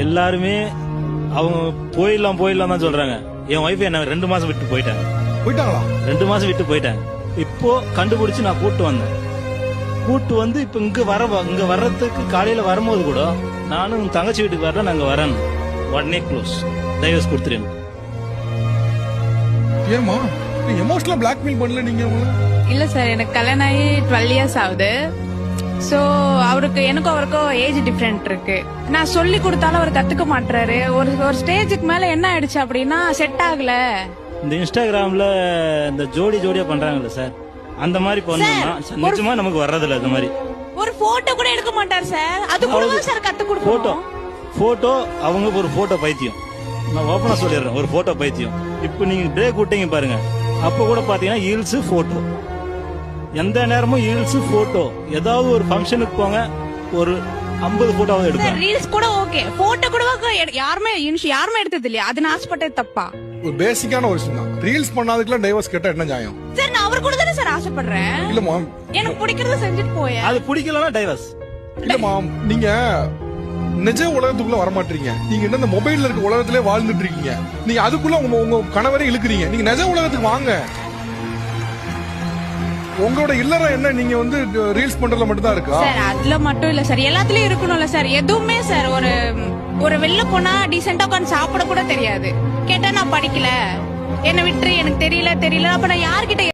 எல்லாருமே அவங்க போயிடலாம் தான் சொல்றாங்க. என் ஒய்ஃப் என்ன 2 மாசம் விட்டு போயிட்டாங்க. 2 மாசம் விட்டு போயிட்டாங்க. இப்போ கண்டுபிடிச்சு நான் கூட்டு வந்தேன். கூட்டு வந்து இப்ப இங்க வர்றதுக்கு காலையில வரும்போது கூட நானும் தங்கச்சி வீட்டுக்கு வரல, நாங்க வரேன் உடனே க்ளோஸ், டைவர்ஸ் கொடுத்துருங்க. ஏமா எமோஷனலா பிளாக்மெயில் பண்ணல நீங்க? இல்ல சார், எனக்கு கல்யாணம் ஆகி 12 இயர்ஸ் ஆகுது. சோ எனக்கும் அவருக்கும் ஏஜ் டிஃபரெண்ட் இருக்கு. நான் சொல்லி கொடுத்தாலும் அவர் கத்துக்க மாட்டாரு. ஒரு ஸ்டேஜுக்கு மேல என்ன ஆயிடுச்சு அப்படின்னா செட் ஆகல. இந்த இன்ஸ்டாகிராம்ல இந்த ஜோடியா பண்றாங்கல்ல சார், அந்த மாதிரி பண்ணோம்னா நிச்சயமா நமக்கு வர்றதில்ல. அந்த மாதிரி ஒரு போட்டோ கூட எடுக்க மாட்டார் சார். அது கூட சார் கத்து கொடுப்போம். போட்டோ அவங்க ஒரு போட்டோ பைத்தியம். நான் ஓபனா சொல்லிடுறேன், ஒரு போட்டோ பைத்தியம். இப்ப நீங்க பிரேக் விட்டீங்க பாருங்க, அப்ப கூட பாத்தீங்கன்னா ஹீல்ஸ் போட்டோ, எந்த நேரமும் ஹீல்ஸ் போட்டோ. ஏதாவது ஒரு ஃபங்க்ஷனுக்கு போங்க, ஒரு 50 போட்டோவாவது எடுப்பேன். ரீல்ஸ் கூட ஓகே, போட்டோ கூட யாருமே எடுத்தது இல்லையா? அது நான் ஆசைப்பட்டது தப்பா? ஒரு பேசிக்கான ஒரு விஷயம் தான். ரீல்ஸ் பண்ணாதுக்குலாம் டைவர்ஸ் கேட்டா என்ன நியாயம்? சார் நான் அவர் கூட தானே சார் ஆசைப்படுறேன். இல்லம்மா, எனக்கு பிடிக்கிறத செஞ்சுட்டு போய. அது பிடிக்கலன்னா டைவர்ஸ். இல்லம்மா, நீங்க நிஜ உலகத்துக்குள்ள வரமாட்டீங்க. நீங்க என்ன இந்த மொபைல்ல இருக்க உலகத்திலே வாழ்ந்துட்டு இருக்கீங்க. நீங்க அதுக்குள்ள உங்க கணவரை இழுக்கிறீங்க. நீங்க நிஜ உலகத்துக்கு வாங்க. உங்களோட இல்லற என்ன, நீங்க வந்து ரீல்ஸ் பண்றதுல மட்டும் தான் இருக்கா? சார் அதுல மட்டும் இல்ல சார், எல்லாத்துலயும் இருக்கணும்ல சார். எதுவுமே சார், ஒரு வெளில போனா டீசெண்டா உட்காந்து சாப்பிட கூட தெரியாது. கேட்டா நான் படிக்கல, என்ன விட்டுரு, எனக்கு தெரியல. அப்ப நான் யார்கிட்ட